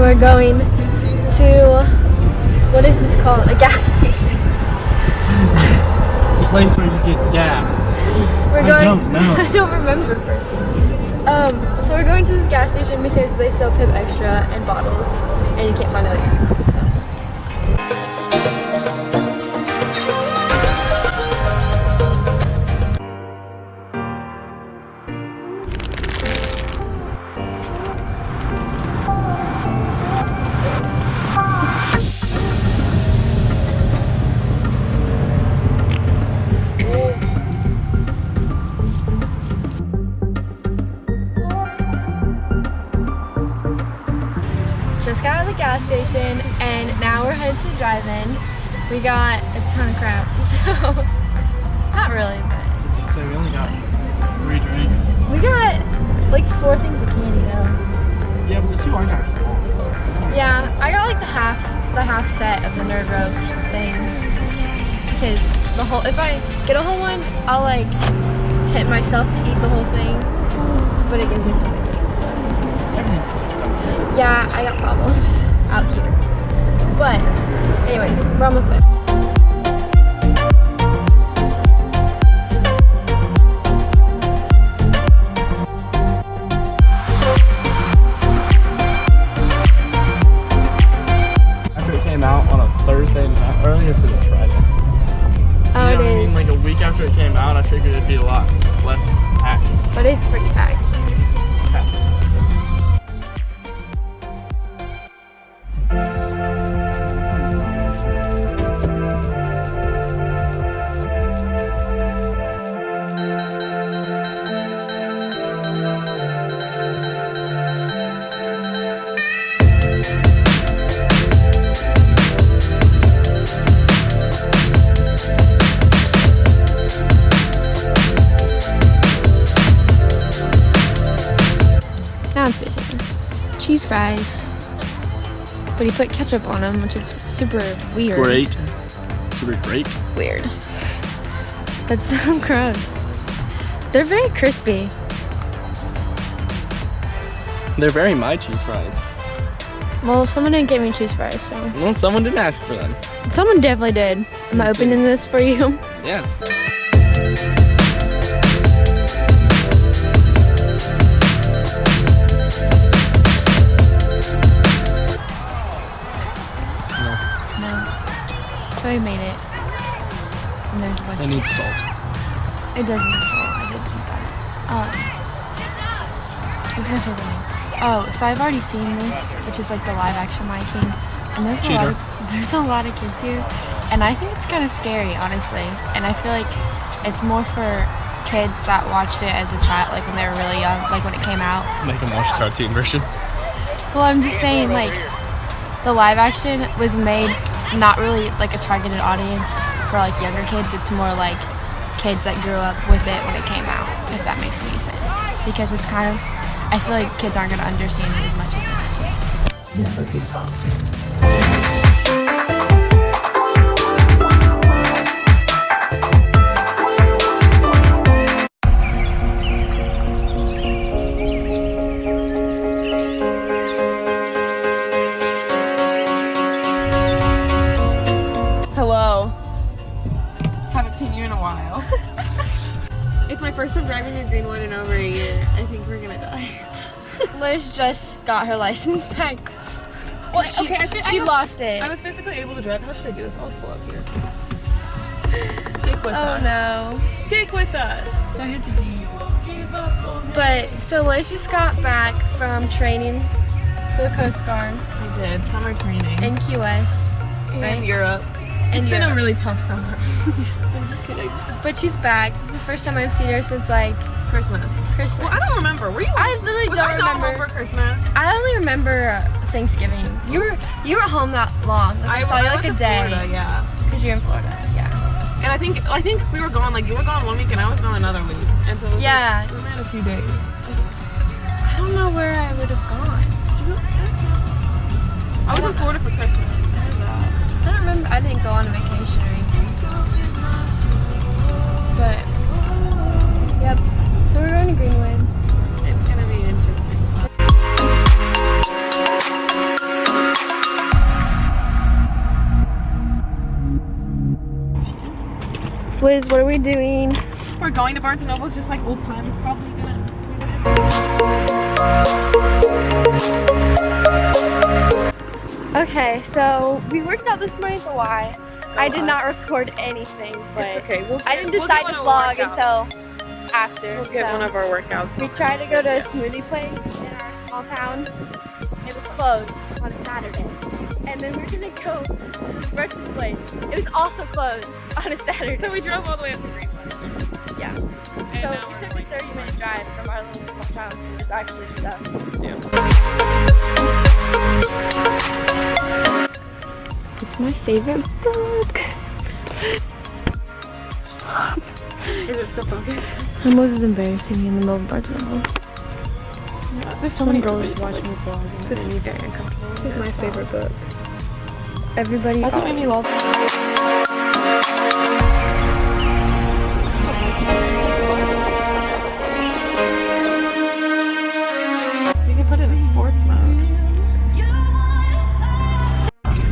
we're going to, what is this called? A gas station. What is this? A place where you get gas. We're I going, don't know. I don't remember first. So we're going to this gas station because they sell Pip Extra and bottles, and you can't find other people, so. Just got out of the gas station and now we're headed to the drive-in. We got a ton of crap, so not really, but. So we only got 3 drinks. We got like 4 things of candy though. Yeah, but the 2 are kind of small. Yeah, I got like the half set of the Nerd Roach things. Because the whole, if I get a whole one, I'll like tempt myself to eat the whole thing. But it gives me stomach aches, so. Everything gives you stomach aches. Yeah, I got problems out here. But, anyways, we're almost there. After it came out on a Thursday night, or I guess it's Friday. Oh, You know it what I mean? is. Like a week after it came out, I figured it'd be a lot less packed. But it's pretty packed. Cheese fries, but he put ketchup on them, which is super weird. Great. Super great. Weird. That's so gross. They're very crispy. They're very my cheese fries. Well, someone didn't get me cheese fries, so. Well, someone didn't ask for them. Someone definitely did. Am I opening this for you? Yes. So I made it. And there's a bunch It needs salt. It does need salt. I did think that. I was gonna say something. Oh, so I've already seen this, which is like the live action Lion King. And there's a lot of kids here. And I think it's kind of scary, honestly. And I feel like it's more for kids that watched it as a child, like when they were really young, like when it came out. Make them watch the cartoon version. Well, I'm just saying, like, the live action was made not really like a targeted audience for like younger kids. It's more like kids that grew up with it when it came out, if that makes any sense. Because it's kind of, I feel like kids aren't going to understand it as much as adults. Seen you in a while. It's my first time driving a green one in over a year. I think we're gonna die. Liz just got her license back. What? She, okay, she lost it. I was physically able to drive. How should I do this? I'll pull up here. Stick with us. Oh no. Stick with us. Don't hit the G. But, so Liz just got back from training for the Coast Guard. I did. Summer training. In Key West. And Europe. It's been a really tough summer. I'm just kidding. But she's back. This is the first time I've seen her since like Christmas. Well, I don't remember. Were you? I literally was don't I not remember. home for Christmas? I only remember Thanksgiving. You were home that long. Like, I saw you like went a to day. Florida, yeah. Because you're in Florida. Yeah. And I think we were gone. Like you were gone 1 week and I was gone another week. And so it was yeah. Like, we were in a few days. I don't know where I would have gone. Did you go? I was in Florida for Christmas. I heard that. I don't remember. I didn't go on a vacation or anything. But, yep. So we're going to Greenwood. It's gonna be interesting. Liz, what are we doing? We're going to Barnes & Noble's just like old times, probably gonna. Okay, so we worked out this morning for Y. I did not record anything, but It's okay. I didn't decide to vlog until after. We'll get one of our workouts. We tried to go to a smoothie place in our small town. It was closed on a Saturday. And then we were gonna go to this breakfast place. It was also closed on a Saturday. So we drove all the way up to Greenwood. Yeah. So we took a 30-minute drive from our little small town, so there's actually stuff to do. It's my favorite book. Stop. Is it still focused? And Liz is embarrassing me in the middle of Barnes & Noble. There's so many girls watching me vlog. This is very uncomfortable. This is my favorite book. Everybody That's what made me love it. You can put it in sports mode.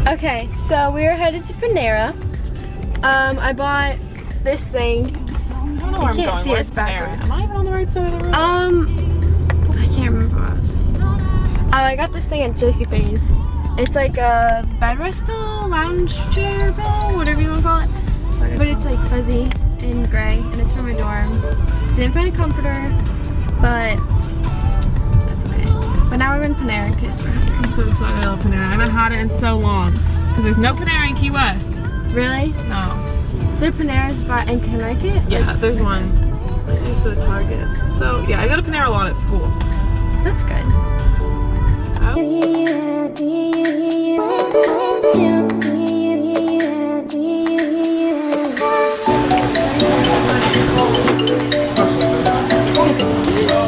Okay, so we are headed to Panera. I bought this thing. I don't know where I'm can't going. see Where's us backwards. Am I even on the right side of the road? I can't remember what I was saying. I got this thing at JCPenney's. It's like a bed rest pillow, lounge chair pillow, whatever you want to call it. But it's like fuzzy and gray, and it's for my dorm. Didn't find a comforter, but that's okay. But now we're in Panera because we're hungry. I'm so excited I love Panera. I haven't had it in so long. Because there's no Panera in Key West. Really? No. Is there Panera's in Connecticut? Yeah, there's one. It's the Target. So yeah, I go to Panera a lot at school. That's good.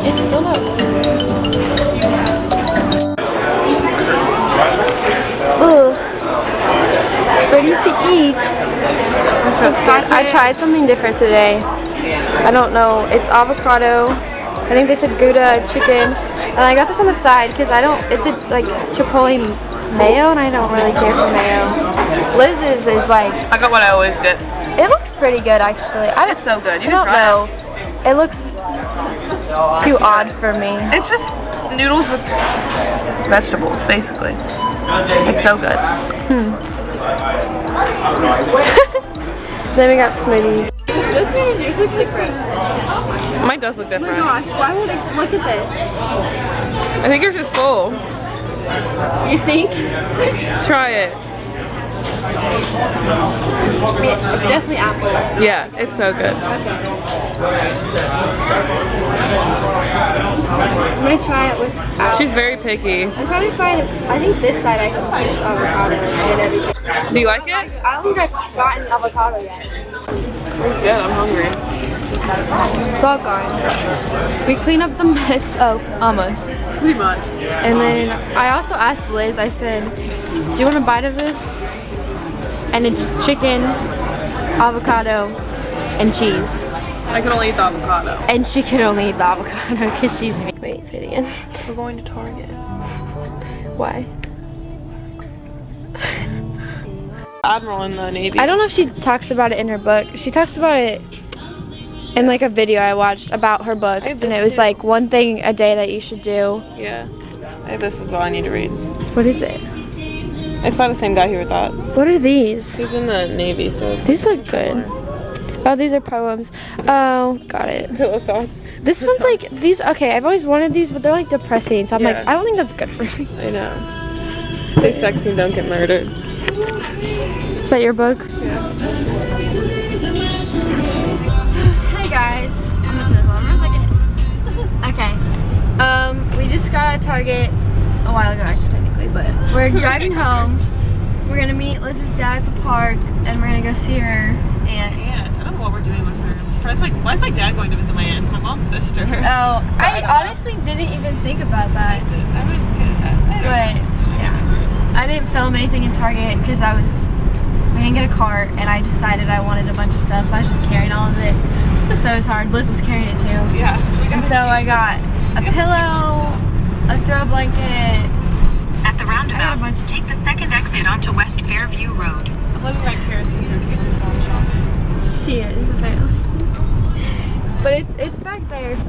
It's still not. Ooh. Ready to eat. I'm so excited. I tried something different today. I don't know. It's avocado. I think they said Gouda chicken. And I got this on the side because it's a like chipotle mayo, and I don't really care for mayo. Liz's is like. I got what I always get. It looks pretty good actually. It's so good. You I don't can try know. It looks too odd for me. It's just noodles with vegetables, basically. It's so good. Then we got smoothies. Those smoothies yours look different. Mine does look Oh my different. gosh, why would it look at this? I think yours is full. You think? Try it. It's definitely apple. Yeah, it's so good. I'm gonna try it with apple. She's very picky. I'm trying to find I think this side I can taste avocado and everything. Do you like it? I don't think I've gotten avocado yet. It's good. I'm hungry. It's all gone. We clean up the mess. Oh, almost. Pretty much. And then I also asked Liz, I said, do you want a bite of this? And it's chicken, avocado, and cheese. I can only eat the avocado. And she could only eat the avocado because she's vegan. Wait, say it again. We're going to Target. Why? Admiral in the Navy. I don't know if she talks about it in her book. She talks about it in like a video I watched about her book. And it was like one thing a day that you should do. Yeah. This is what I need to read. What is it? It's by the same guy who wrote that. What are these? He's in the Navy, so it's These look good. Oh, these are poems. Oh, got it. pillow thoughts. This one's like, these, okay, I've always wanted these, but they're like depressing. So I'm like, Yeah. I don't think that's good for me. I know. Stay sexy and don't get murdered. Is that your book? Yeah. Hey guys. Okay. We just got out of Target a while ago, actually, technically, but we're driving home. We're gonna meet Liz's dad at the park, and we're gonna go see her aunt. I don't know what we're doing with her. I'm surprised. Like, why is my dad going to visit my aunt? My mom's sister. Oh, I honestly didn't even think about that. I was kidding. But yeah, I didn't film anything in Target because we didn't get a cart, and I decided I wanted a bunch of stuff, so I was just carrying all of it. So it was hard. Liz was carrying it too. Yeah. And so I got a pillow, a throw blanket. At the roundabout, take the second exit onto West Fairview Road. I'm living by kerosene here to get this home shopping. She is apparently. But it's back there. So.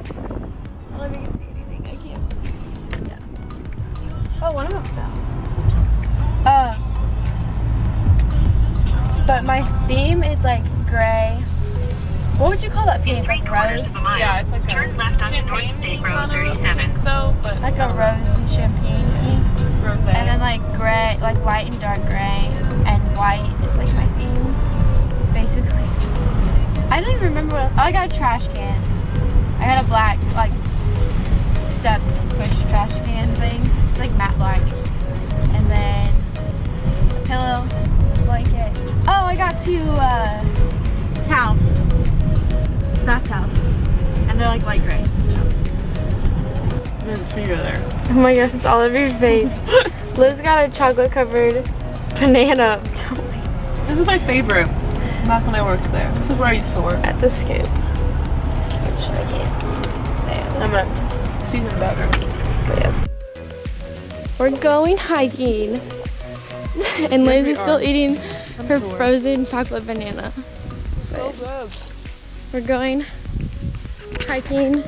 I don't know if you can see anything. I can't. Yeah. Oh, one of them fell. Oops. But my theme is like gray. What would you call that theme? Like rose? Yeah, it's like turn left onto North State Road 37. though, but Like a rose and champagne ink. rose. And then like gray, like light and dark gray, and white is like my theme, basically. I don't even remember what else. Oh, I got a trash can. I got a black, like, step push trash can thing. It's like matte black. And then a pillow, blanket. Oh, I got 2 towels. Bath towels. And they're like light gray. So. I didn't see you there. Oh my gosh, it's all over your face. Liz got a chocolate covered banana. This is my favorite. Back when I worked there. This is where I used to work. At the Scoop. Which I can't see. There. The I'm at season better. But yeah. We're going hiking. And Liz is still eating her frozen chocolate banana. So good. We're going hiking.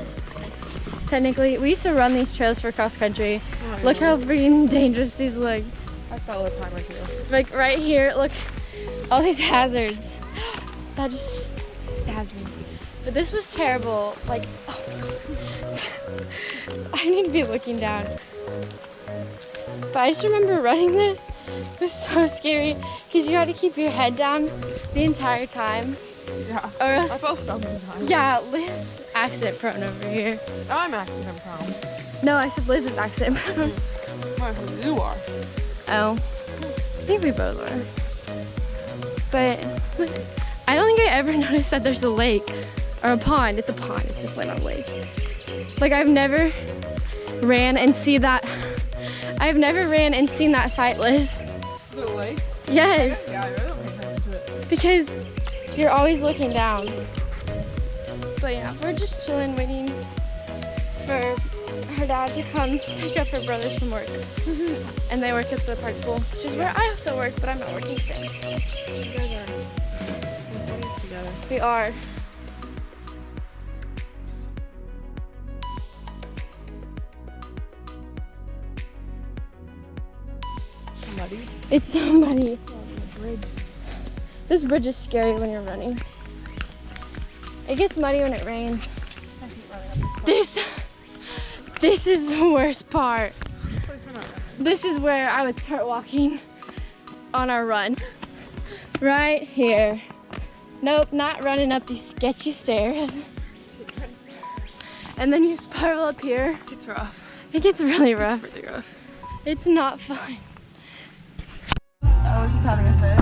Technically, we used to run these trails for cross country. Look how freaking dangerous these look. I fell a time or two. Like right here, look, all these hazards. That just stabbed me. But this was terrible. Like, oh my God. I need to be looking down. But I just remember running this. It was so scary because you had to keep your head down the entire time. Yeah. Or I else, fell so many times. yeah, Liz is accident prone over here. I'm accident prone. No, I said Liz is accident prone. You are. Oh, I think we both are. But I don't think I ever noticed that there's a lake or a pond. It's a pond. It's definitely not a lake. Like I've never ran and seen that. I've never ran and seen that sight, Liz. The lake? Yes, Yeah, I really don't pay attention to it. because you're always looking down. But yeah, we're just chilling, waiting for her dad to come pick up her brothers from work. And they work at the park pool, which is where I also work, but I'm not working today. So. You guys are buddies together. We are. Muddy. It's so muddy. Bridge. This bridge is scary when you're running. It gets muddy when it rains. I hate running up this This is the worst part. place. We're not running. This is where I would start walking on our run. Right here. Nope, not running up these sketchy stairs. And then you spiral up here. It's rough. It gets really rough. It's really rough. It's not fun. I was just having a fit.